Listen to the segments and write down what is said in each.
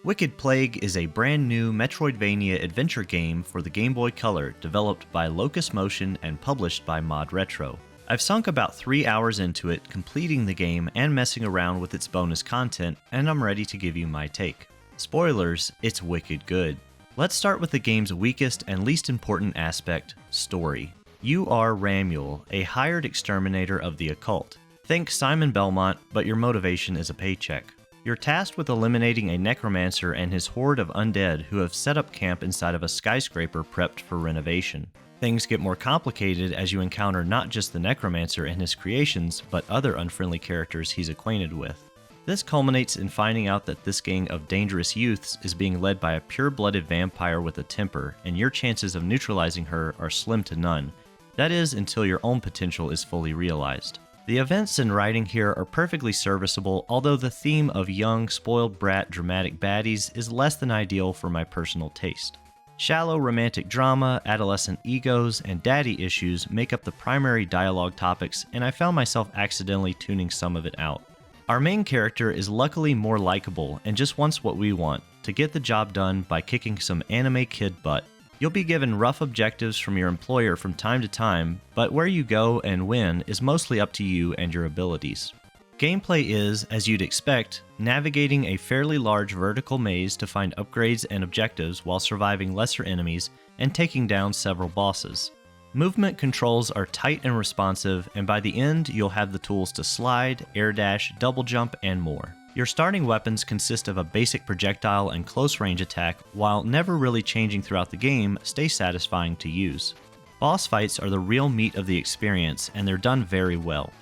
Wicked Plague is a brand new Metroidvania adventure game for the Game Boy Color developed by Locus Motion and published by Mod Retro. I've sunk about 3 hours into it, completing the game and messing around with its bonus content, and I'm ready to give you my take. Spoilers, it's wicked good. Let's start with the game's weakest and least important aspect, story. You are Ramuel, a hired exterminator of the occult. Think Simon Belmont, but your motivation is a paycheck. You're tasked with eliminating a necromancer and his horde of undead who have set up camp inside of a skyscraper prepped for renovation. Things get more complicated as you encounter not just the necromancer and his creations, but other unfriendly characters he's acquainted with. This culminates in finding out that this gang of dangerous youths is being led by a pure-blooded vampire with a temper, and your chances of neutralizing her are slim to none. That is, until your own potential is fully realized. The events and writing here are perfectly serviceable, although the theme of young, spoiled brat dramatic baddies is less than ideal for my personal taste. Shallow romantic drama, adolescent egos, and daddy issues make up the primary dialogue topics, and I found myself accidentally tuning some of it out. Our main character is luckily more likable and just wants what we want, to get the job done by kicking some anime kid butt. You'll be given rough objectives from your employer from time to time, but where you go and when is mostly up to you and your abilities. Gameplay is, as you'd expect, navigating a fairly large vertical maze to find upgrades and objectives while surviving lesser enemies and taking down several bosses. Movement controls are tight and responsive, and by the end you'll have the tools to slide, air dash, double jump, and more. Your starting weapons consist of a basic projectile and close range attack, while never really changing throughout the game, stay satisfying to use. Boss fights are the real meat of the experience, and they're done very well.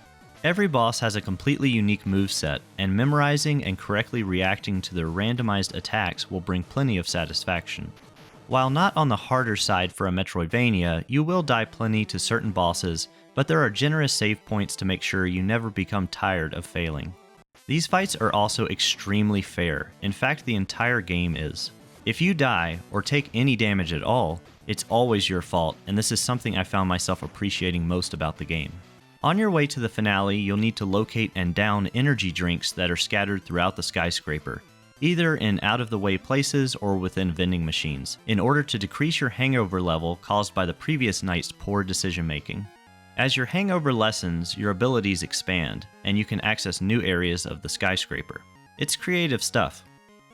Every boss has a completely unique moveset, and memorizing and correctly reacting to their randomized attacks will bring plenty of satisfaction. While not on the harder side for a Metroidvania, you will die plenty to certain bosses, but there are generous save points to make sure you never become tired of failing. These fights are also extremely fair. In fact, the entire game is. If you die, or take any damage at all, it's always your fault, and this is something I found myself appreciating most about the game. On your way to the finale, you'll need to locate and down energy drinks that are scattered throughout the skyscraper, either in out-of-the-way places or within vending machines, in order to decrease your hangover level caused by the previous night's poor decision-making. As your hangover lessens, your abilities expand, and you can access new areas of the skyscraper. It's creative stuff.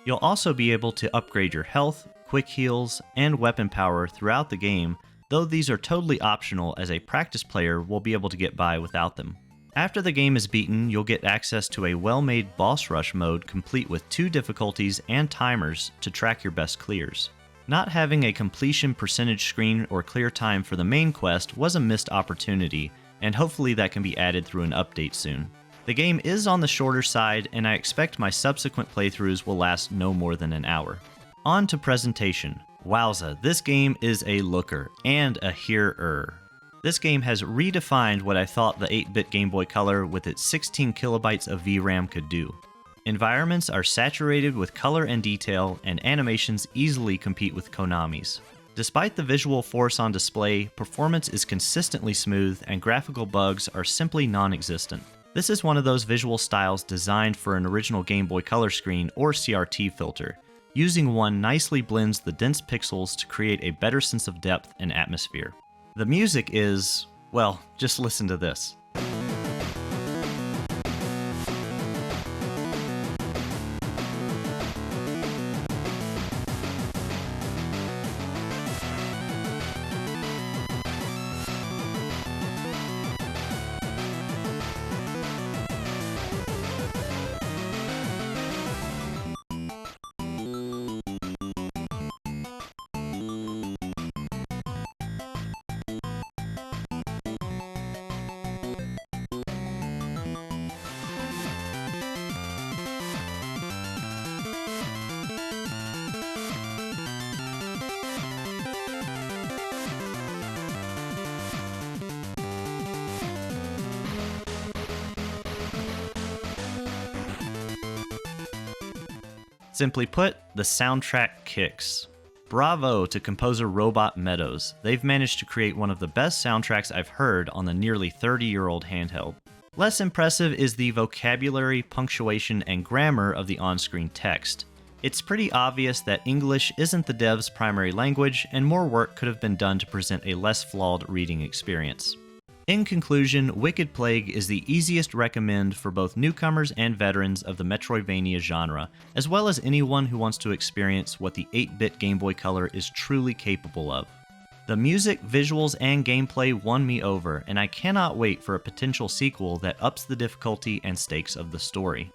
You'll also be able to upgrade your health, quick heals, and weapon power throughout the game, though these are totally optional as a practice player will be able to get by without them. After the game is beaten, you'll get access to a well-made boss rush mode complete with 2 difficulties and timers to track your best clears. Not having a completion percentage screen or clear time for the main quest was a missed opportunity, and hopefully that can be added through an update soon. The game is on the shorter side, and I expect my subsequent playthroughs will last no more than an hour. On to presentation. Wowza, this game is a looker, and a hearer. This game has redefined what I thought the 8-bit Game Boy Color with its 16 kilobytes of VRAM could do. Environments are saturated with color and detail, and animations easily compete with Konami's. Despite the visual force on display, performance is consistently smooth and graphical bugs are simply non-existent. This is one of those visual styles designed for an original Game Boy Color screen or CRT filter. Using one nicely blends the dense pixels to create a better sense of depth and atmosphere. The music is, well, just listen to this. Simply put, the soundtrack kicks. Bravo to composer Robot Meadows. They've managed to create one of the best soundtracks I've heard on the nearly 30-year-old handheld. Less impressive is the vocabulary, punctuation, and grammar of the on-screen text. It's pretty obvious that English isn't the dev's primary language, and more work could have been done to present a less flawed reading experience. In conclusion, Wicked Plague is the easiest recommend for both newcomers and veterans of the Metroidvania genre, as well as anyone who wants to experience what the 8-bit Game Boy Color is truly capable of. The music, visuals, and gameplay won me over, and I cannot wait for a potential sequel that ups the difficulty and stakes of the story.